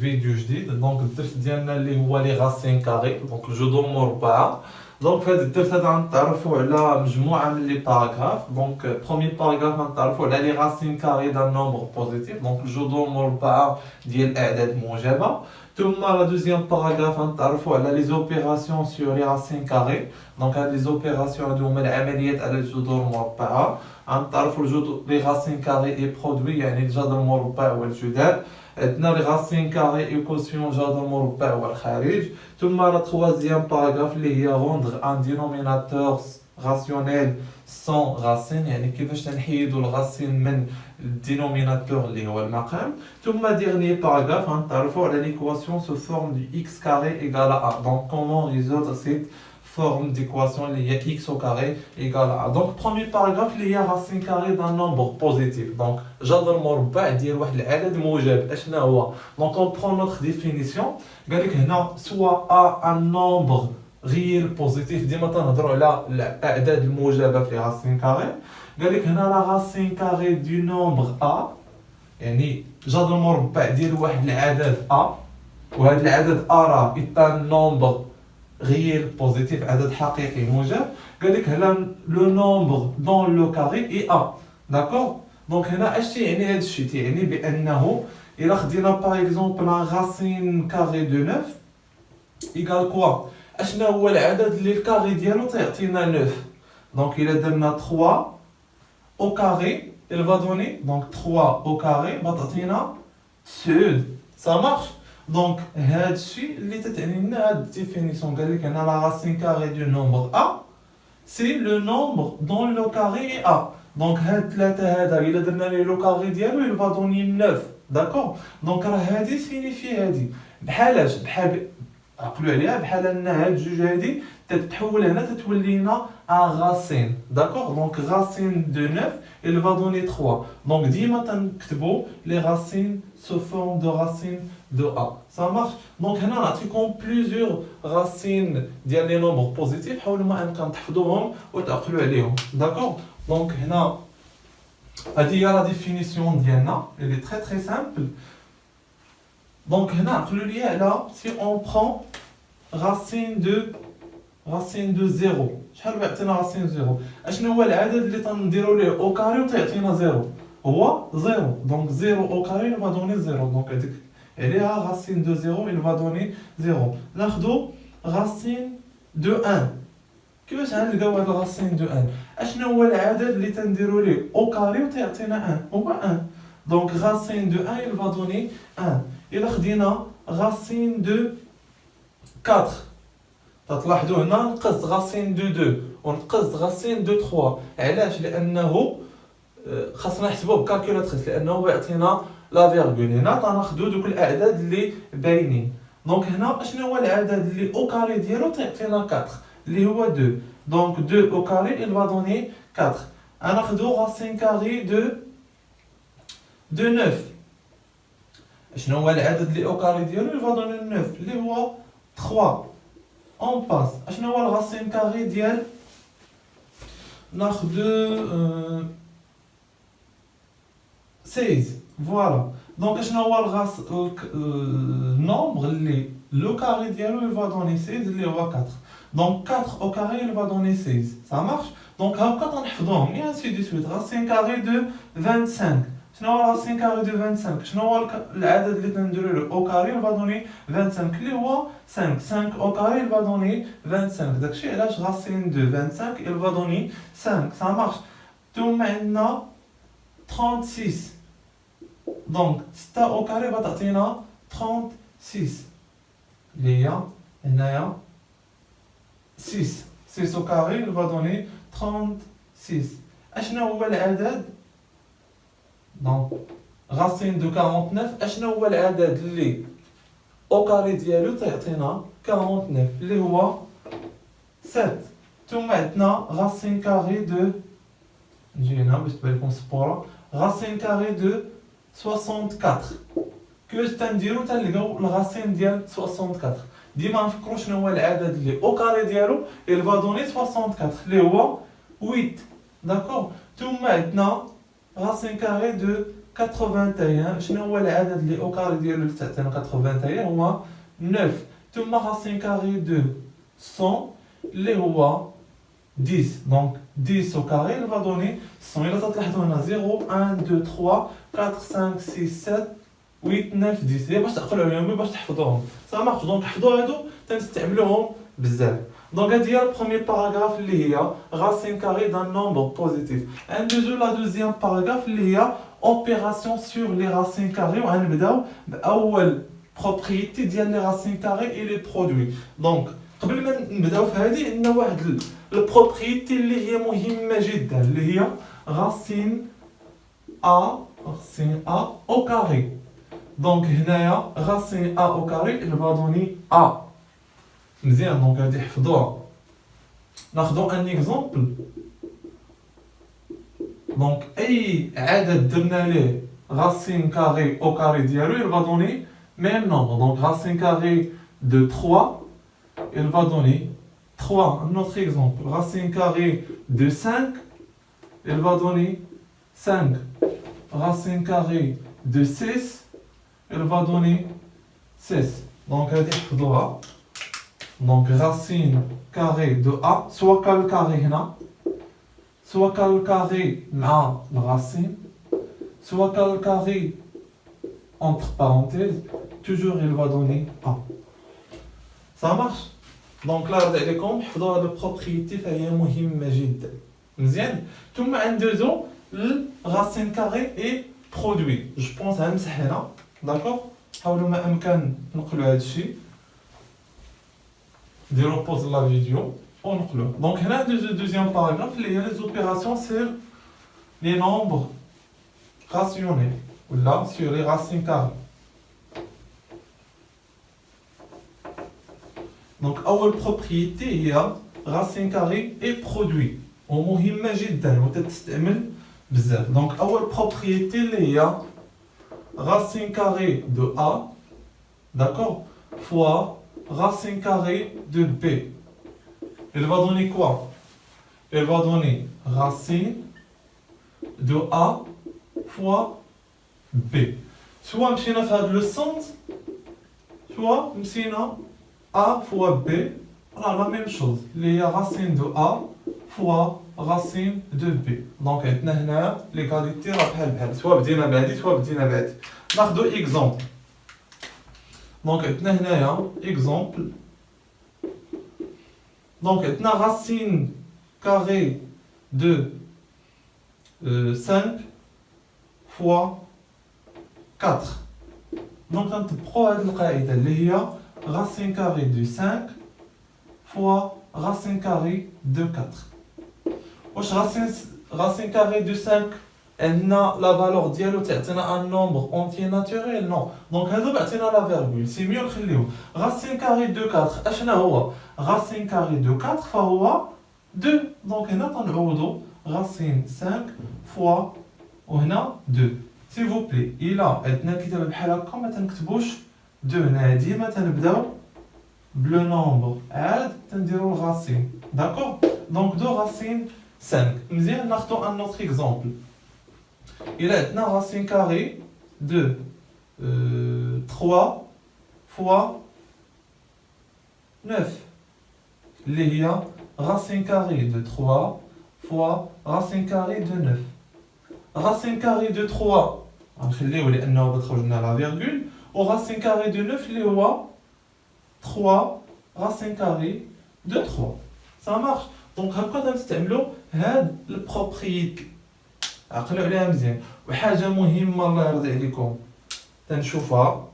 فيديو جديد. دونك الدرس ديالنا اللي هو لي راسين كاري، دونك الجذور مربعة. دونك في هذا الدرس هذا غنتعرفوا على مجموعة من لي باراغراف. دونك بروميي باراغراف غنتعرفوا على لي راسين كاري دان نومبر بوزيتيف، دونك الجذور مربعة ديال الأعداد موجبة. ثم لا دوزيام باراغراف غنتعرفوا على لي زوبيراسيون سور لي راسين كاري. دونك هاد لي زوبيراسيون هادو هما العمليات على الجذور المربعة. غنتعرفوا الجذور لي راسين كاري اي برودوي يعني الجذر المربع والجدار. عندنا لي راسين كاري ايكوسيون جذر مربع والخارج. ثم لا تروازيام باراغراف اللي هي روندغ ان دينوميناتور راسيونيل سون راسين، يعني كيفاش تنحيدوا الغاسين من الدينوميناتور اللي هو المقام. ثم ديرني باراغراف غنتعرفوا على ليكواسيون سو فورم دو x carré égale à a. دونك كومون ريزولفر سيت forme d'équation اللي هي x au carré égale à a. دونك بروميي باراغراف اللي هي راسين كاري دان نومبر بوزيتيف، دونك جذر مربع ديال واحد العدد موجب. اشنا هو؟ دونك اون برون نوتر ديفينيسيون. قال لك هنا سوا ا ان نومبر غير بوزيتيف، ديما تنهضروا على الاعداد الموجبه في راسين كاري. قال لك هنا لا راسين كاري دو نومبر ا، يعني جذر مربع ديال واحد العدد ا، وهذا العدد ا راه ايطان نومبر غير بوزيتيف، عدد حقيقي موجب. قال لك هنا لو نومبر دون لو كاري اي ا، داكور. دونك هنا اش تيعني هذا الشيء؟ تيعني بانه الا خدينا باغ اكزومبل ان راسين كاري دو 9 ايكال كوا، اشنا هو العدد اللي الكاري ديالو تيعطينا 9. دونك الا درنا 3 au carré, il va donner donc 3 au carré va تعطينا sud. Ça marche. Donc هذا الشيء اللي تتعني لنا هاد الديفينيسيون. قال لك هنا لا راسين كاري دو نومبر a c'est le nombre dont le carré est a. Donc هاد ثلاثة هذا الا درنا ليه لو كاري ديالو il va donner 9. داكور. دونك راه هادي سينيفي هادي بحالاش بحال عقلوا عليها بحال ان هاد جوج هادي تتحول هنا تتولي لنا ان راسين. داكور. دونك راسين دو 9 il va donner 3. دونك ديما تنكتبوا لي راسين سو فورم دو راسين دو ا. ça marche. دونك هنا نعطيكم بليزيور راسين ديال لي نومبر بوزيتيف، حاولوا ما امكن تحفظوهم وتعقلوا عليهم. داكور. دونك هنا هذه هي لا ديفينيسيون ديالنا اللي تري تري سامبل. دونك هنا عقلوا لي على سي اون برون راسين دو زيرو. شحال بيعطينا راسين زيرو؟ اشنو هو العدد اللي تنديرو ليه او كاري وتيعطينا زيرو؟ هو زيرو. دونك زيرو او كاري il va donner زيرو. دونك هذيك عليها راسين دو زيرو il va donner زيرو. ناخدو راسين دو ان. كيفاش غنلقاو هاد راسين دو ان؟ اشنو هو العدد اللي تنديرو ليه او كاري وتيعطينا ان؟ هو ان. دونك راسين دو ان il va donner ان. إلا خدينا راسين دو 4 تلاحظوا هنا نقص راسين دو 2 ونقص راسين دو 3. علاش؟ لانه خاصنا نحسبوه بكالكولاتريس لانه يعطينا لا فيرغول. هنا تناخذوا دوك الاعداد اللي باينين. دونك هنا اشنو هو العدد اللي او كاري ديالو تيعطينا 4 اللي هو 2. دونك 2 او كاري il va donner 4. غناخذوا راسين كاري دو 9. شنو هو العدد اللي او كاري ديالو il va donner 9 اللي هو 3. اون باس. اشنو هو الراسين كاري ديال ناخذ 16. فوالا. دونك اشنو هو النومبر اللي لو كاري ديالو il va donner 16 اللي هو 4. دونك 4 au carré il va donner 16. ça marche. دونك هاكا تنحفظوهم اي انسي دو سويت. راسين كاري دو 25. شنو هو راسين كاري دو 25؟ شنو هو العدد اللي تنديرو له او كاري il va donner 25 اللي هو 5. 5 او كاري il va donner 25. داكشي علاش راسين دو 25 il va donner 5. ça marche. ثم عندنا 36. دونك 6 او كاري غتعطينا 36 اللي هي هنايا 6. 6 او كاري il va donner 36. اشنو هو العدد؟ دونك راسين دو 49. اشنو هو العدد اللي او كاري ديالو تيعطينا 49 اللي هو 7. ثم عندنا راسين كاري دو، نجي هنا باش تبان لكم السبوره، راسين كاري دو 64. كيفاش تنديرو؟ تنلقاو الراسين ديال 64. ديما نفكرو شنو هو العدد اللي او كاري ديالو il va donner 64 اللي هو 8. داكور. ثم عندنا racine carrée de 81 شنو هو العدد اللي او كاري ديالو اللي تعطينا 81 هو 9 ثم راسين كاري دو 100 اللي هو 10 دونك 10 au carré il va donner 100 إلا تلاحظوا هنا 0 1 2 3 4 5 6 7 8 9 10 هي باش تعقلوا عليهم باش تحفظوهم صافي مارش دونك حفظوا هادو تنستعملوهم بزاف دونك هادي هي البروميير باراغراف اللي هي racine carrée d'un nombre positif ندوزو لا دوزيام باراغراف اللي هي opération sur les racines carrées وغنبداو باول propriété ديال les racines carrées et les produits دونك قبل ما نبداو في هذه عندنا واحد البروبريتي اللي هي مهمه جدا اللي هي راسين ا او كاري دونك هنايا راسين ا او كاري il va donner ا مزيان دونك غادي حفظوها ناخذوا ان اكزومبل دونك اي عدد درنا ليه راسين كاري او كاري ديالو il va donner même nombre donc racine carrée de 3 il va donner 3. Un autre exemple, racine carrée de 5, il va donner 5. Racine carrée de 6, il va donner 6. Donc, donc racine carrée de A, soit le carré là, soit le carré à la racine, soit le carré entre parenthèses, toujours il va donner A. Ça marche? دونك لا رد عليكم حفظوا هاد البروبريتي فهي مهمه جدا مزيان ثم ندوزو للراسين كاري اي برودوي جو بونس غنمسح هنا داكوغ حاولوا ما امكن نقلوا هاد الشيء ديروا بوز لا فيديو ونقلوه دونك هنا ندوزو دوزيام باراغراف اللي هي لي زوبيراسيون سير لي نومبر راسيونيل ولا سير لي راسين كاري Donc, أول propriété هي racine carrée et produit. ومهمة جدا وتستعمل بزاف. Donc, أول propriété اللي هي racine carrée de A, d'accord, fois racine carrée de B. Elle va donner quoi? Elle va donner racine de A fois B. Soit مشينا في هذا le sens, soit مشينا A fois B, voilà la même chose. Il y a racine de A fois racine de B. Donc, l'égalité est soit بدينا بهذه soit بدينا بهذه. ناخذ exemple. Donc, exemple. Donc, racine carrée de 5 fois 4. Donc, on prend هذه القاعدة اللي هي racine carrée de 5 fois racine carrée de 4. واش racine carrée de 5 عندنا la valeur ديالو تعطينا un nombre entier naturel non donc هذا بعطينا la virgule c'est mieux نخليوه racine carrée de 4 اشنا هو racine carrée de 4 فهو 2 donc هنا تنعوضو racine 5 fois وهنا 2 s'il vous plaît إلا عندنا كتابة بحال هكا ما تنكتبوش دو هنا ديما تنبداو بلو نومبر عاد تنديرو الغاسين داكوغ دونك دو راسين 5 مزيان ناخدو ان اوتر اكزومبل الى عندنا راسين كاري دو 3 فوا 9 اللي هي راسين كاري دو 3 فوا راسين كاري دو 9 راسين كاري دو 3 غنخليوه لانه بتخرج لنا لا فيرغول و racine carrée de 9 اللي هو 3 racine carrée de 3 ça marche donc هكا تنستعملوا هاد البروبريتي عقلوا عليها مزيان وحاجه مهمه الله يرضي عليكم تنشوفها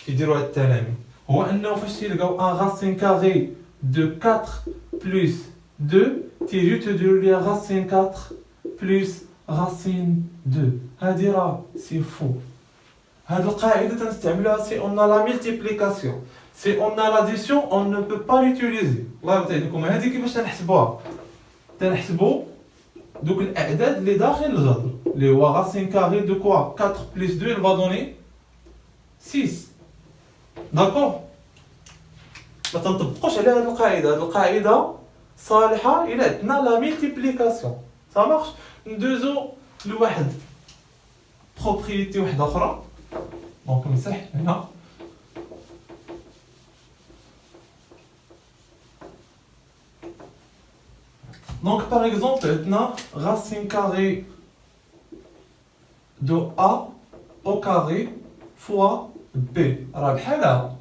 كيديروا هاد التلاميذ هو انه فاش تلقاو ان racine carrée de 4 plus 2 تيجي تديروا ليها racine 4 plus racine 2 هادي راه سي فو هذه القاعدة تنستعملوها si on a la multiplication si on a l'addition on ne peut pas l'utiliser الله يرضي عليكم هذه كيفاش تنحسبوها تنحسبوا دوك الأعداد اللي داخل الجذر اللي هو racine carrée de quoi 4 plus 2 il va donner 6 داكوغ ما تنطبقوش على هذه القاعدة هذه القاعدة صالحة إلا عندنا لا multiplication ça marche ندوزو لواحد propriété واحدة أخرى. دونك نمسح هنا. Donc par exemple, عندنا racine carrée de A au carré fois B. راه بحالها.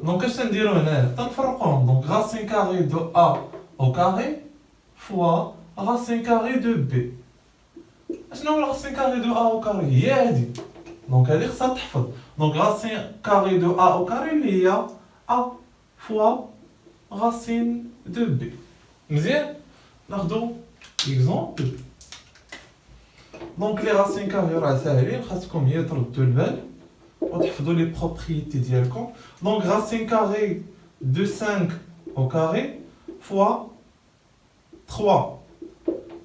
دونك اش تنديرو هنا؟ تنفرقوهم. دونك racine carrée de A au carré fois racine carrée de B. اشنو هو racine carrée de A au carré؟ هي هادي. دونك هادي خصها تحفظ. دونك racine carrée de A au carré اللي هي A fois racine de B. مزيان؟ ناخدو exemple. دونك لي راسين كاري راه ساهلين، خاصكم هي تردوا البال وتحفظوا لي بروبريتي ديالكم. دونك racine carrée de 5 au carré fois 3.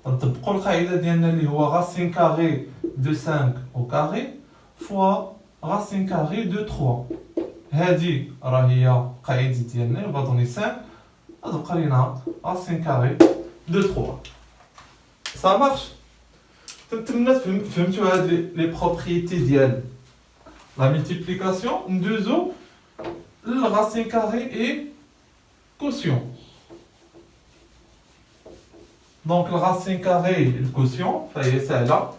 نطبقوا القاعده ديالنا اللي هو racine carrée de 5 au carré fois racine carrée de 3. هذه راه هي قاعده ديالنا اللي بغا 5 غتبقى لينا racine carrée de 3. Ça marche. تمنى فهمتوا هاد لي بروبريتي ديال لا ملتيبليكاسيون. ندوزو للراسين كاري اي كوسيون. دونك الراسين كاري الكوسيون فهي سهله.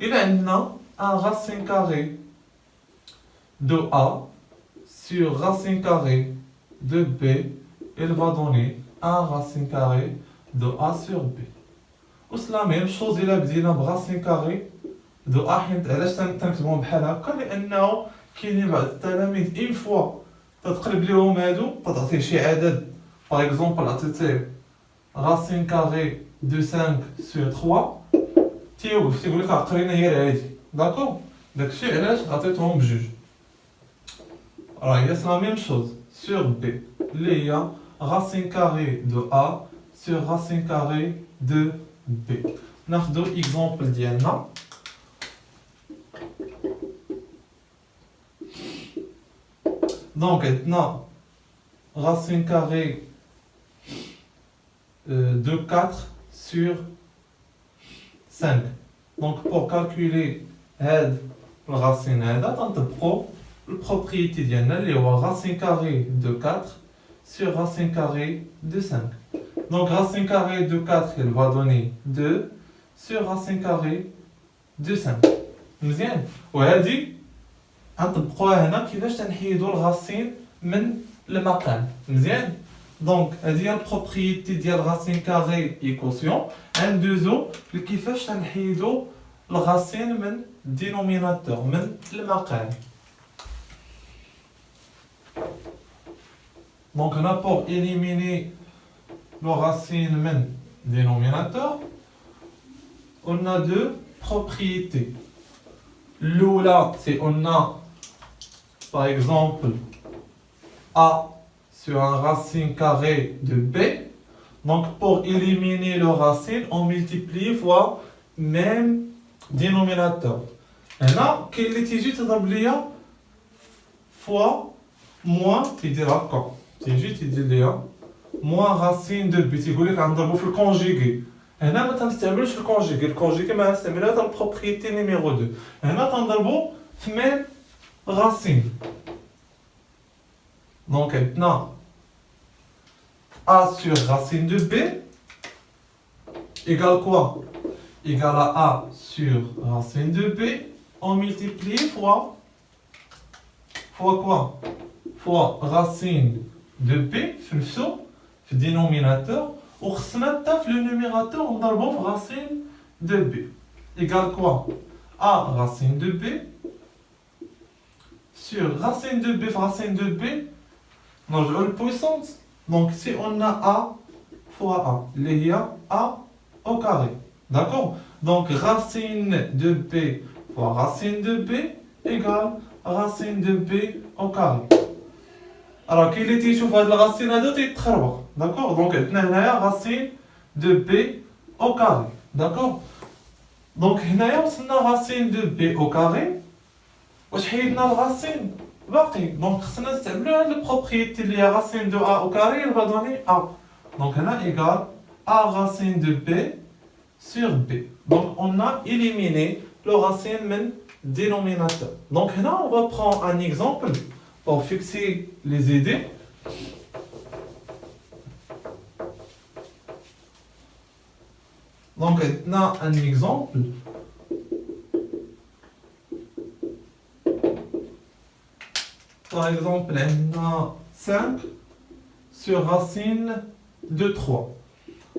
إلا عندنا ان راسين كاري دو A sur racine carré de B, il va donner un racine carré de A sur B. وسط لا ميم شوز إلا بدينا براسين كاري دو أ. حيت علاش تنكتبهم بحال هكا؟ لأنه كاينين بعض التلاميذ إين فوا تتقلب ليهم هادو تعطيه شي عدد. باغ إكزومبل عطيتيه راسين كاري دو 5 سور 3 تيوقف تيقولك قرينا غير هادي. داكوغ؟ داكشي علاش عطيتهم بجوج. راه هي لا ميم شوز سور بي اللي هي راسين كاري دو أ سور راسين كاري دو B. ناخدو اكزومبل ديالنا. دونك عندنا racine carrée de 4 sur 5. Donc pour calculer هاد الراسين هذا تنطبقو البروبريتي ديالنا اللي هو racine carrée de 4 sur racine carrée de 5. Donc racine carrée de 4 elle va donner 2 sur racine carrée de 5. مزيان. وهذه غنطبقوها هنا كيفاش تنحيدوا الغاسين من المكان. مزيان. دونك هذه هي البروبريتي ديال racine carrée ايكوسيون. غندوزو لكيفاش تنحيدوا الغاسين من الدينوميناتور من المكان. دونك هنا pour éliminer le racine من dénominateur, on a deux propriétés. L'oula, c'est on a par exemple A sur un racine carré de B. Donc pour éliminer le racine, on multiplie fois même dénominateur. Maintenant, quel est le تضرب ليا fois moins تيديرها هكا. تيجي تيدير ليا moins racine de B. تيقول لك غنضربو في الكونجيغي. هنا ما تنستعملوش الكونجيغي. الكونجيغي ما نستعملها حتى البروبريتي نيميرو 2. هنا تنضربو في ميم racine. Donc maintenant A sur racine de B égale quoi? Égale à A sur racine de B. On multiplie fois quoi? Fois racine de B في الفسو في الدينوميناتور. وخصنا حتى في لو نوميراتور نضربو في racine de B. Égale quoi? A racine de B sur racine de B في racine de B. نرجعو للبويسونس. Donc si on a A fois A اللي هي A au carré. D'accord? Donc racine de B fois racine de B égale racine de B au carré. راه كاين اللي تيشوف هاد الغاسين هذا تيتخربق. داكوغ؟ دونك عندنا هنايا راسين دو بي او كاري. داكوغ؟ دونك هنايا وصلنا راسين دو بي او كاري. واش حيدنا الغاسين؟ باقي. دونك خصنا نستعملو هاد البروبريتي اللي هي راسين دو ا او كاري اللي فادوني ا. دونك هنا ايكال ا راسين دو بي sur B. Donc on a éliminé le racine من dénominateur. Donc là, on va prendre un exemple pour fixer les idées. Donc, on a un exemple. Par exemple, on a 5 sur racine de 3.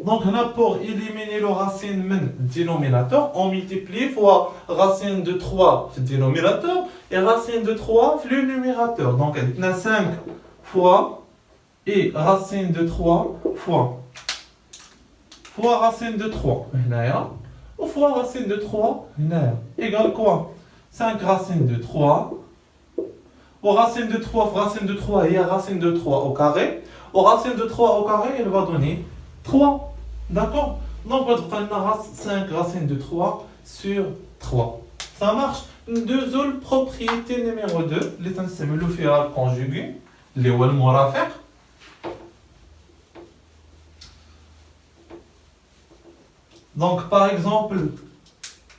Donc, on a pour éliminer le racine من dénominateur, on multiplie fois racine de 3 في dénominateur et racine de 3 في le numérateur. Donc, on a 5 fois et racine de 3 fois racine de 3 هنايا ou fois racine de 3 هنايا égale quoi 5 racine de 3 ou racine de 3 fois racine de 3 et racine de 3 au carré. Ou racine de 3 au carré, elle va donner 3. D'accord? Donc, on a 5 racines de 3 sur 3. Ça marche? Deuxième propriété numéro 2, les le féral conjugué, les wal murafiq. Donc, par exemple,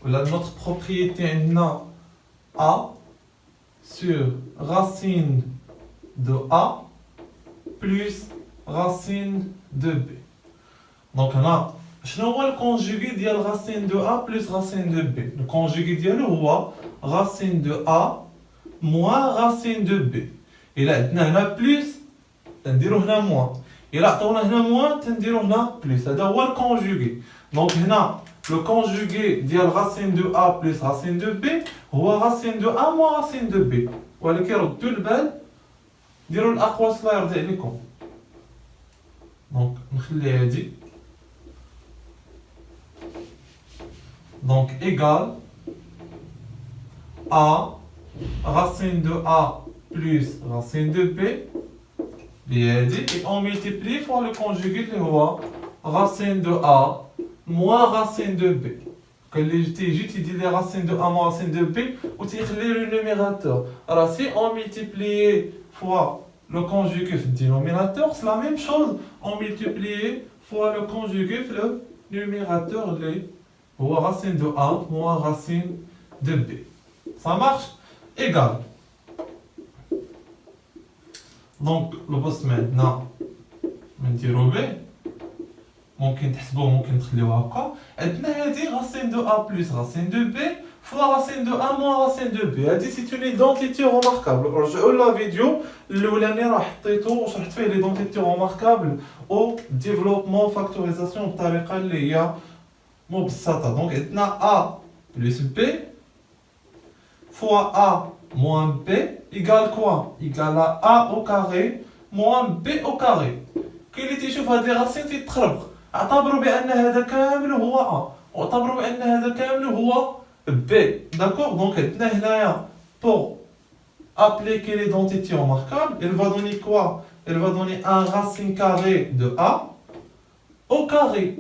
notre propriété est A sur racine de A plus racine de B. Donc, on a le conjugué de racine de A plus racine de B. Le conjugué de racine de A moins racine de B. Et là, on a plus, on a moins. Et là, on a moins, on a plus. C'est le conjugué. Donc, on a le conjugué de racine de A plus racine de B ou racine de A moins racine de B. Voilà qui est tout le bel. ديروا الاقوى الله يرضي عليكم. دونك نخلي هادي دونك égal A racine de A plus racine de B et on multiplie fois le conjugué اللي هو racine de A moins racine de B. Quand j'utilise les racines de A moins racine de B ou تيخلي le numérateur. Alors si on multiplie fois le conjugué في le dénominateur, c'est la même chose. On multiplie fois le conjugué في le numérateur, ou racine de A moins racine de B. Ça marche? Égal. Donc, le boss maintenant, نديرو B. ممكن تحسبوه ممكن تخليوها هكا. عندنا هذه racine de A plus racine de B fois racine de A moins racine de B. C'est une identité remarquable. Alors, j'ai eu la vidéo, l'année شرحت فيه l'identité remarquable au développement factorisation بطريقة اللي هي مبسطة. Donc, عندنا A plus B fois A moins B égale quoi? Égale à A au carré moins B au carré. كاين اللي تيشوف هاد لي راسين تيتخربق. اعتبروا بأن هذا كامل هو A. واعتبروا بأن هذا كامل هو B. D'accord? Donc, pour appliquer l'identité remarquable, elle va donner quoi? Elle va donner un racine carrée de A au carré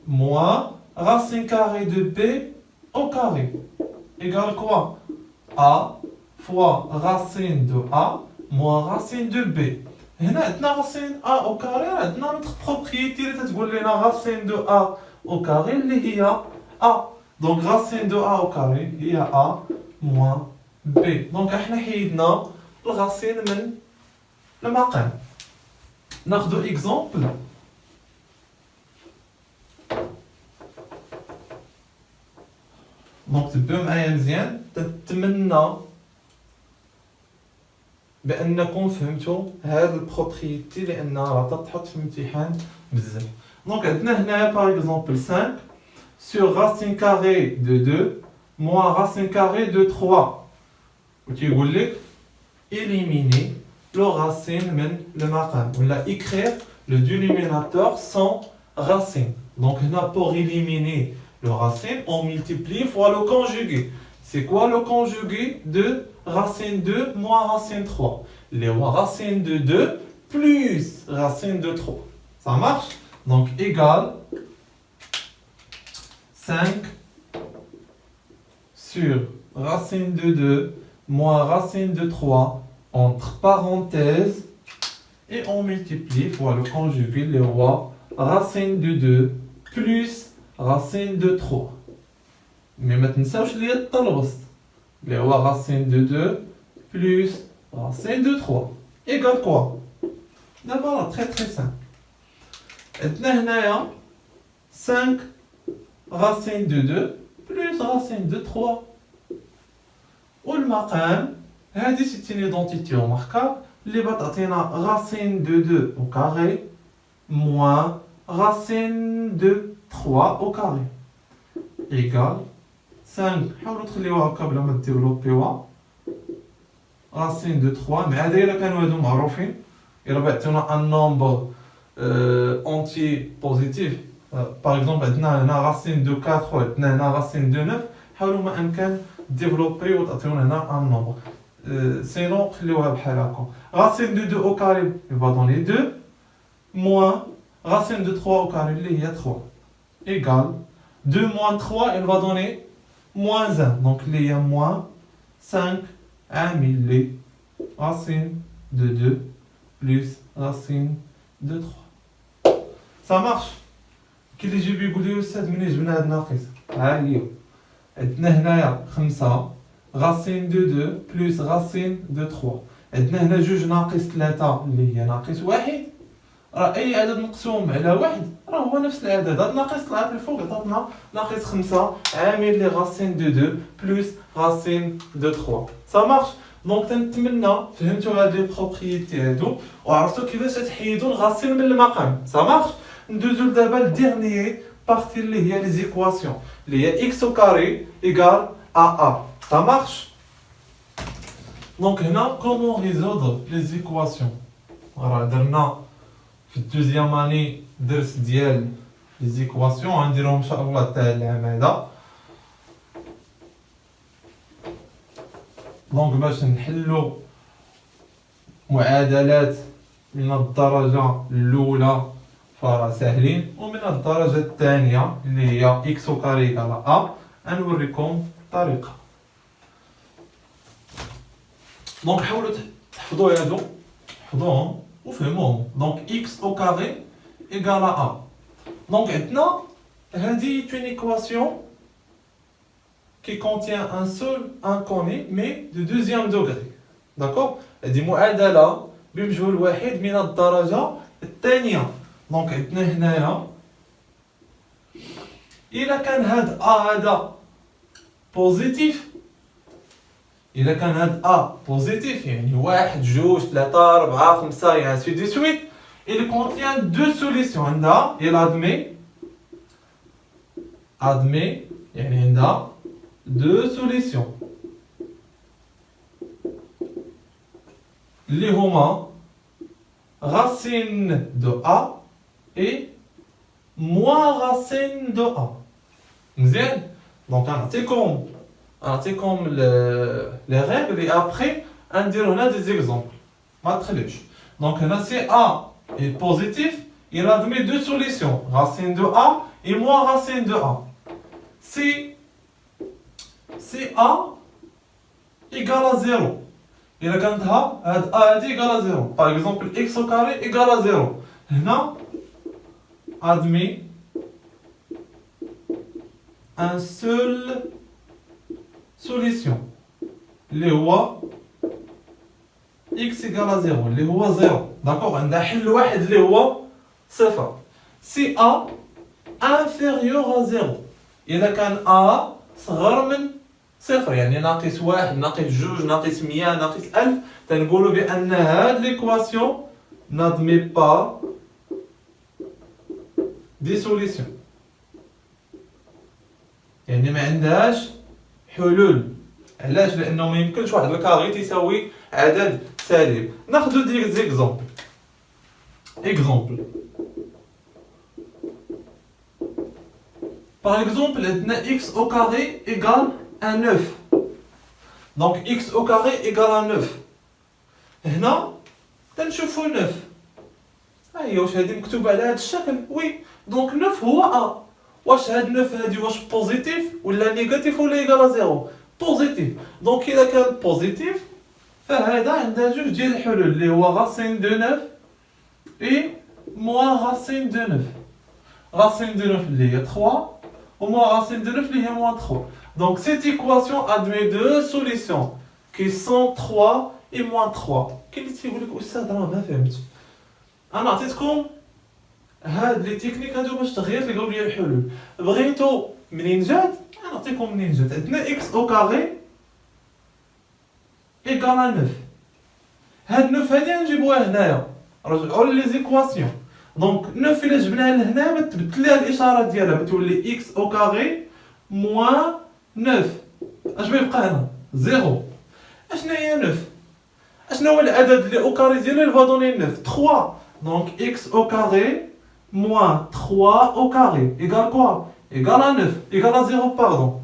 moins racine carrée de B au carré égale quoi? A fois racine de A moins racine de B. هنا عندنا racine A au carré, عندنا notre propriété اللي تقول لنا racine de A au carré اللي هي A. Donc racine de A au carré هي A moins B. Donc احنا حيدنا الرacine من المقام. ناخذ exemple. Donc تبعوا معايا مزيان. نتمنى بانكم فهمتوا هذه البروبريتي لانها راه تحط في الامتحان بزاف. Donc عندنا هنايا par exemple 5 sur racine carrée de 2 moins racine carrée de 3. Tu veux éliminer le racine من المقام ولا écrire le dénominateur sans racine. Donc là pour éliminer le racine, on multiplie fois le conjugué. C'est quoi le conjugué de racine 2 moins racine 3? Les racine de 2 plus racine de 3. Ça marche? Donc égal 5 sur racine de 2 moins racine de 3 entre parenthèses et on multiplie fois le conjugué les rois racine de 2 plus racine de 3. مي ما تنساوش اللي هي الطول الوسط اللي هو غاسين دو 2 بلس غاسين دو 3 ايكال كوا. دابا راه تري سامبل. عندنا هنايا 5 غاسين دو 2 بلس غاسين دو 3 والمقام هادي سيتي ليدونتيتي رماركابل اللي بتعطينا غاسين دو 2 او كاري موان غاسين دو 3 او كاري ايكال 5. حاولوا تخليوها هكا بلا ما ديفلوبيوها. غاسين دو 3 مع هذا الا كانوا هادو معروفين الا بعتونا ان نومبر اونتي بوزيتيف باغ اكزومبل عندنا هنا غاسين دو 4 وعندنا هنا غاسين دو 9 حاولوا ما امكن ديفلوبي وتعطيونا هنا ان نومبر سينو خليوها بحال هكا. غاسين دو 2 او كاري يبقى دوني 2 موان غاسين دو 3 au carré اللي هي 3 égale 2 moins 3 elle va donner moins 1 donc اللي هي moins 5 عامل لي racine de 2 plus racine de 3 ça marche. كي اللي يجي يقول لي استاذ منين جبنا هاد الناقص ها هي عندنا هنايا 5 racine de 2 plus racine de 3 عندنا هنا جوج ناقص 3 اللي هي ناقص 1 راه اي عدد مقسوم على واحد راه هو نفس العدد. هاد ناقص طلعت الفوق عطاتنا ناقص 5 عامل لي غاسين دو 2 بلس غاسين دو 3 سا مارش. دونك تنتمنى فهمتوا هاد لي بروبريتي هادو وعرفتوا كيفاش تحيدوا الغاسين من المقام سا مارش. ندوزو دابا للديرنيي بارتي اللي هي لي زيكواسيون اللي هي اكس او كاري ايكال ا سا مارش. دونك هنا كومون ريزودر لي زيكواسيون راه درنا في الدوزيام اني درس ديال لي زيكواسيون غنديرهم ان شاء الله تاع العام هذا. دونك باش نحلو معادلات من الدرجة الأولى فراه ساهلين ومن الدرجة الثانية اللي هي اكس او كاري على ا غنوريكم الطريقة. دونك حاولوا تحفظوا هادو حفظوهم وفهموهم. دونك x au carré égale à a. Donc maintenant, هذه une équation qui contient un seul inconnu mais de deuxième degré. D'accord. هذه معادلة بمجهول واحد من الدرجة الثانية. دونك عندنا هنايا إلا كان هاد a هذا بوزيتيف إلا كان هاد A positif, يعني 1, 2, 3, 4, 5 et ainsi de suite, il contient deux solutions. عندها il admet يعني عندها deux solutions اللي هما racine de A et moins racine de A. مزيان. دونك نعطيكم les règles et après نديرو هنا des exemples ما تخليوش. دونك هنا si A est positif il admet deux solutions racine de A et moins racine de A. Si A égale à 0 إلا كانتها هاد A هادي égale à 0 par exemple x au carré égale à 0 هنا admet un seul solution اللي هو x égale à 0 اللي هو 0 داكوغ. عندها حل واحد اللي هو 0. si a inférieur à 0 إذا كان a صغر من 0 يعني ناقص 1 ناقص 2 ناقص 100 ناقص 1000 تنقولوا بأن هاد ليكواسيون n'admet pas des solutions يعني ما عندهاش حلول. علاش؟ لانه ما يمكنش واحد الكاري تساوي عدد سالب. ناخذ دي زيكزامبل. Par exemple, عندنا x au carré égale à 9. Donc x au carré égale à 9. هنا تنشوفوا 9. هاهي واش هادي مكتوبه على هذا الشكل؟ وي. دونك 9 هو a. واش هاد 9 هادي واش بوزيتيف ولا نيجاتيف ولا ايكال 0؟ بوزيتيف. دونك اذا كان بوزيتيف فهذا عندها جوج ديال الحلول اللي هو غاسين دو 9 اي موان غاسين دو 9. غاسين دو 9 اللي هي 3 و موان غاسين دو 9 اللي هي موان 3. Donc cette équation admet deux solutions qui sont 3 et moins 3. كاين اللي تيقول لك استاذ راه ما فهمتش. انا عطيتكم هاد لي تكنيك هادو باش تغير تلقاو لي الحلول. بغيتو منين جات نعطيكم منين جات. عندنا اكس او كاري ايكال 9. هاد 9 هادي نجيبوها هنايا، رجعوا لي زيكواسيون. دونك 9 الا جبناها لهنا ما تبدل ليها الاشاره ديالها، بتولي اكس او كاري موان 9. اش بيبقى هنا؟ زيرو. اشنا هي 9؟ اشنا هو العدد اللي او كاري ديالو اللي فادوني 9؟ 3. دونك اكس او كاري موان 3 au carré égale quoi? Égale à 9, égale à 0, pardon.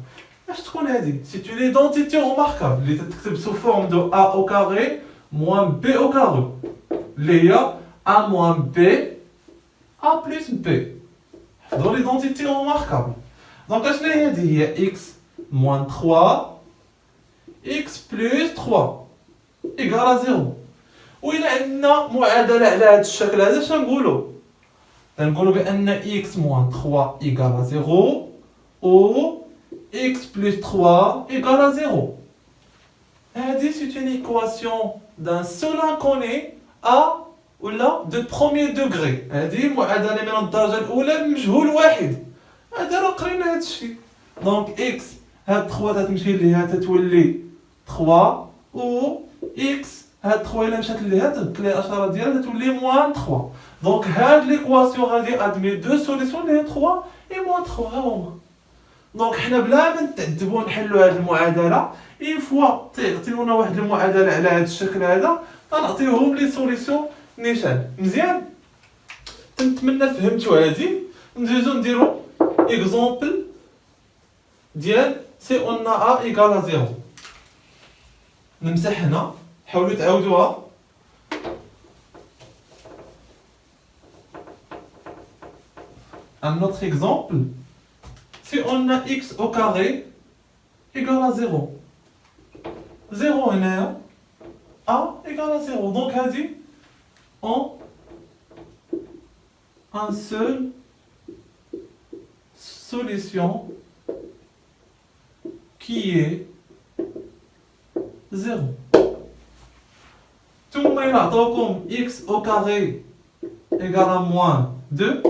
اش تكون هادي؟ C'est une identité remarquable اللي تتكتب sous forme de a au carré moins b au carré اللي هي a moins b a plus b. حفظوا l'identité remarquable. Donc اشنا هي هادي؟ هي x moins 3 x plus 3 égale à 0. وإلا عندنا معادلة على هذا الشكل هذا اش نقولوا؟ نقولوا بأن x moins 3 égale à 0 ou x plus 3 égale à 0. C'est une équation d'un seul inconnu A ou là de premier degré. هذه معادلة من الدرجة الأولى بمجهول واحد. هذا راه قرينا هذا الشيء. دونك x هاد 3 تتمشي ليها تتولي 3 و x هاد 3 إلا مشات ليها تبدل ليها الإشارة ديالها تولي موان 3. دونك هاد ليكواسيون هادي ادمي دو سوليسيون اللي هي 3 اي موان 3 ها هما. دونك حنا بلا ما نتعذبوا نحلوا هاد المعادله، اين فوا تعطيونا واحد المعادله على هاد الشكل هذا تنعطيوهم لي سوليسيون نيشان. مزيان، نتمنى فهمتوا هادي. ندوزو نديرو اكزومبل ديال سي اون ا ايكال 0. نمسح هنا، حاولوا تعاودوها. Un autre exemple, si on a x au carré égale à 0. 0 هنا a égale à 0. Donc هذه en un seul solution qui est 0. ثم يعطوكم x au carré égale à moins 2.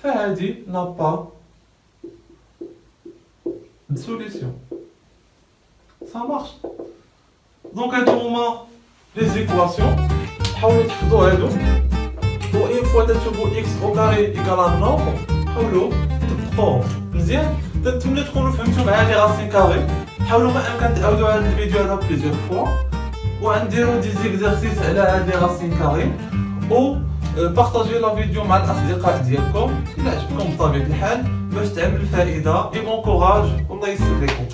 فهذه n'a pas de solution. Ça marche. Donc هادو هما لي زيكواسيون. حاولوا تحفظوا هادو. و اين فوا تشوفوا x au carré égale à nombre حاولوا تطبقوهم. مزيان. نتمنى تكونوا فهمتوا معايا لي راسين كاري. حاولوا ما امكن تعاودوا هذا الفيديو هذا بليزيور فوا ونديروا دي زيكزارسيس على هاد لي راسين كاري. و بارطاجي لا فيديو مع الاصدقاء ديالكم الى عجبكم بطبيعه الحال باش تعمل فائده. اي بون كوراج والله يسر لكم.